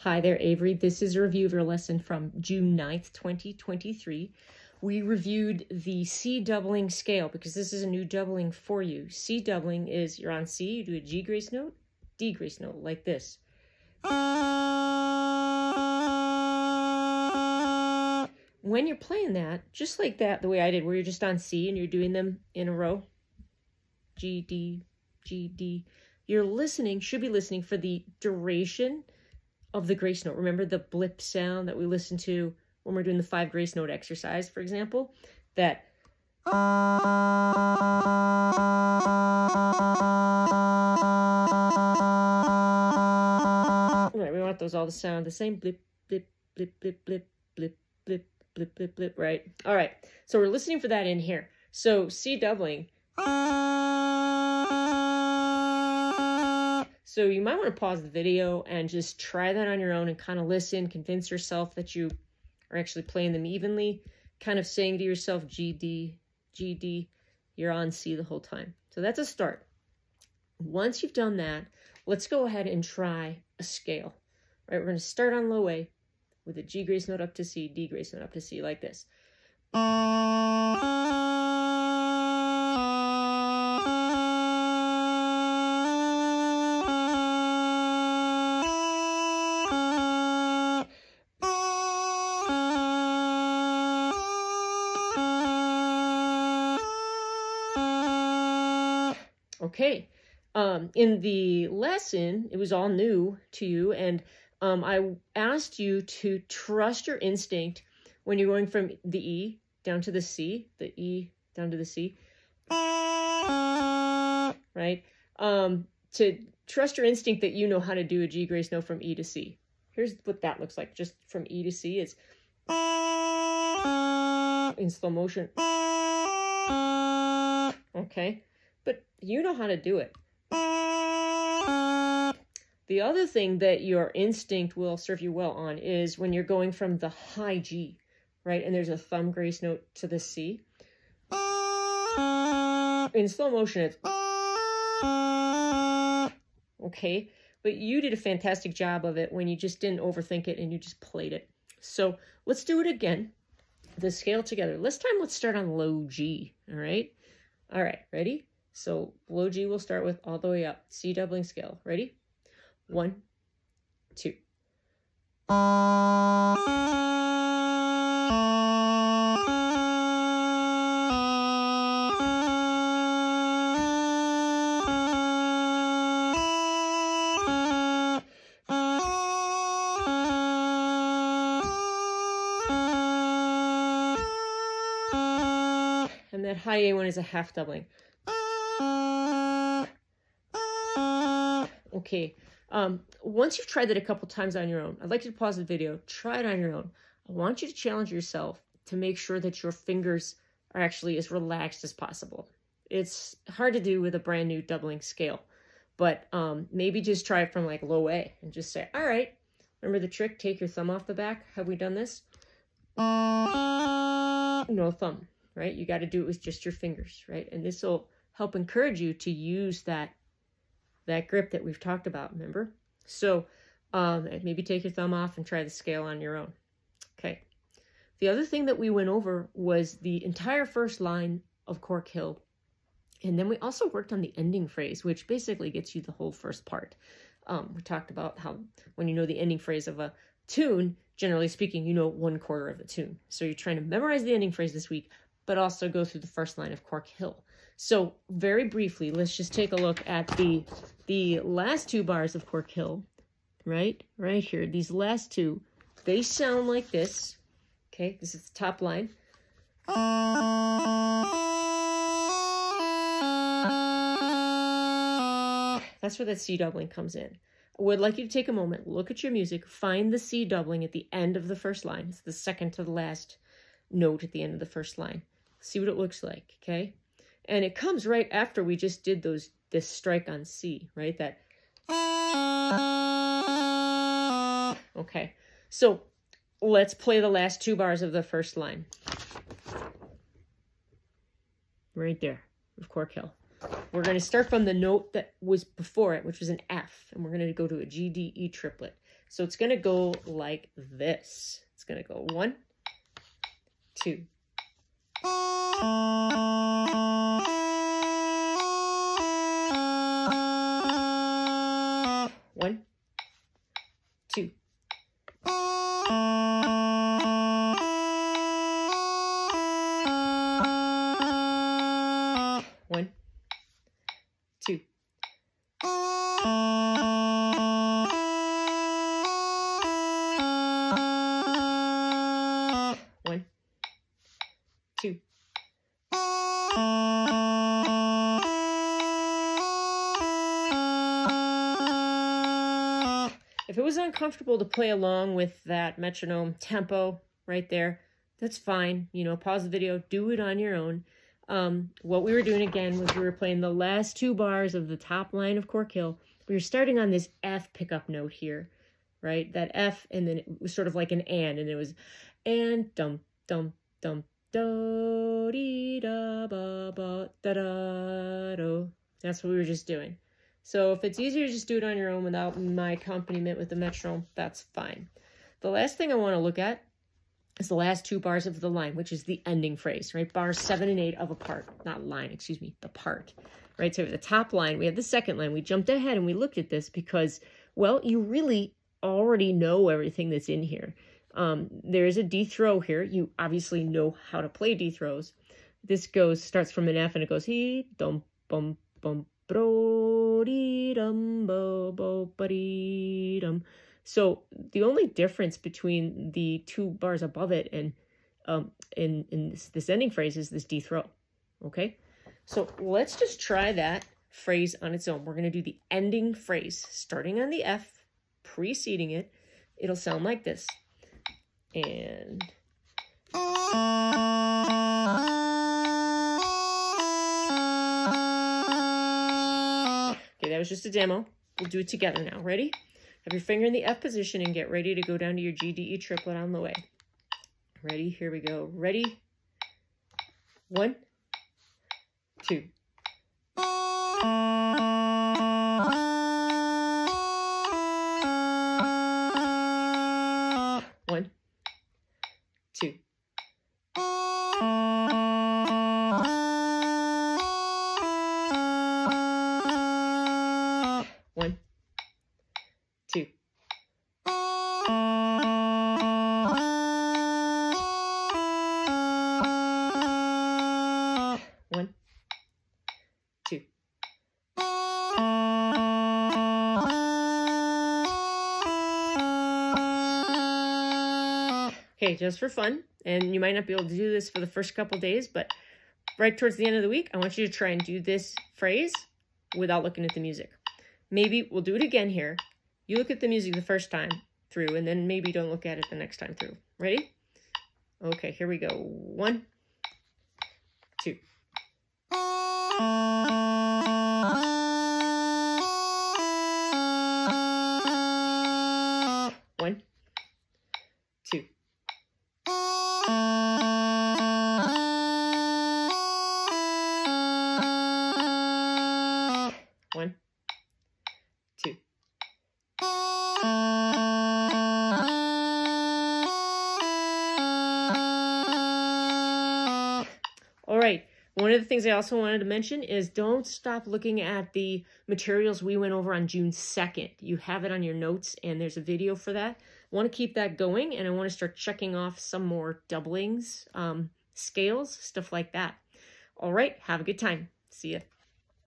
Hi there, Avery. This is a review of your lesson from June 9th, 2023. We reviewed the C doubling scale because this is a new doubling for you. C doubling is you're on C, you do a G grace note, D grace note, like this. When you're playing that, just like that, the way I did, where you're just on C and you're doing them in a row, G, D, G, D, you're listening, should be listening for the duration of the grace note. Remember the blip sound that we listen to when we're doing the 5 grace note exercise, for example? That right, we want those all to sound the same. Blip, blip, blip, blip, blip, blip, blip, blip, blip, blip, right? All right, so we're listening for that in here. So C doubling. So you might want to pause the video and just try that on your own and kind of listen, convince yourself that you are actually playing them evenly, kind of saying to yourself, G, D, G, D, you're on C the whole time. So that's a start. Once you've done that, let's go ahead and try a scale. All right, we're going to start on low A with a G grace note up to C, D grace note up to C, like this. Okay, in the lesson, it was all new to you, and I asked you to trust your instinct when you're going from the E down to the C, the E down to the C, right? To trust your instinct that you know how to do a G grace note from E to C. Here's what that looks like, just from E to C. It's in slow motion. Okay. But you know how to do it. The other thing that your instinct will serve you well on is when you're going from the high G, right? And there's a thumb grace note to the C. In slow motion, it's okay. But you did a fantastic job of it when you just didn't overthink it and you just played it. So let's do it again. The scale together. This time, let's start on low G, all right? All right, ready? So low G we'll start with all the way up. C doubling scale. Ready? 1, 2. And that high A one is a half doubling. Okay, once you've tried that a couple times on your own, I'd like you to pause the video, try it on your own. I want you to challenge yourself to make sure that your fingers are actually as relaxed as possible. It's hard to do with a brand new doubling scale, but maybe just try it from like low A and just say, all right, remember the trick? Take your thumb off the back. Have we done this? No thumb, right? You got to do it with just your fingers, right? And this will help encourage you to use that grip that we've talked about, remember? So maybe take your thumb off and try the scale on your own. Okay. The other thing that we went over was the entire first line of Cork Hill. And then we also worked on the ending phrase, which basically gets you the whole first part. We talked about how when you know the ending phrase of a tune, generally speaking, you know 1/4 of a tune. So you're trying to memorize the ending phrase this week, but also go through the first line of Cork Hill. So very briefly, let's just take a look at the last 2 bars of Cork Hill, right here. These last 2, they sound like this. Okay, this is the top line. That's where that C doubling comes in. I would like you to take a moment, look at your music, find the C doubling at the end of the first line. It's the second to the last note at the end of the first line. See what it looks like, okay? And it comes right after we just did this strike on C, right? That. Okay, so let's play the last 2 bars of the first line. Right there, of Cork Hill. we're going to start from the note that was before it, which was an F, and we're going to go to a G, D, E triplet. So it's going to go like this. It's going to go 1, 2. 1, 2. 1, 2. 1, 2. 'If it was uncomfortable to play along with that metronome tempo right there, that's fine. You know, pause the video, do it on your own. What we were doing again was we were playing the last 2 bars of the top line of Cork Hill. We were starting on this F pickup note here, right? That F, and then it was sort of like an and it was and dum dum dum do dee da ba ba da da do. That's what we were just doing. So if it's easier to just do it on your own without my accompaniment with the metronome, that's fine. The last thing I want to look at is the last 2 bars of the line, which is the ending phrase, right? Bars 7 and 8 of a part, not line, excuse me, the part, right? So the top line, we have the second line. We jumped ahead and we looked at this because, well, you really already know everything that's in here. There is a D throw here. You obviously know how to play D throws. This starts from an F and it goes he, dum, bum, bum, bro, dee, dum, bo, bo, ba, dee, dum. So the only difference between the 2 bars above it and in this ending phrase is this D throw, okay? So let's just try that phrase on its own. We're going to do the ending phrase starting on the F, preceding it. It'll sound like this. And... Okay, that was just a demo. We'll do it together now. Ready? Have your finger in the F position and get ready to go down to your G, D, E triplet on the way. Ready? Here we go. Ready? 1, 2. 1, 2. 1, 2. 1, 2. Okay, just for fun, and you might not be able to do this for the first couple days, but right towards the end of the week, I want you to try and do this phrase without looking at the music. Maybe we'll do it again here. You look at the music the first time through, and then maybe don't look at it the next time through. Ready? Okay, here we go. 1, 2. 1, 2. 1, 2. All right. One of the things I also wanted to mention is don't stop looking at the materials we went over on June 2nd. You have it on your notes, and there's a video for that. I want to keep that going, and I want to start checking off some more doublings, scales, stuff like that. All right. Have a good time. See ya.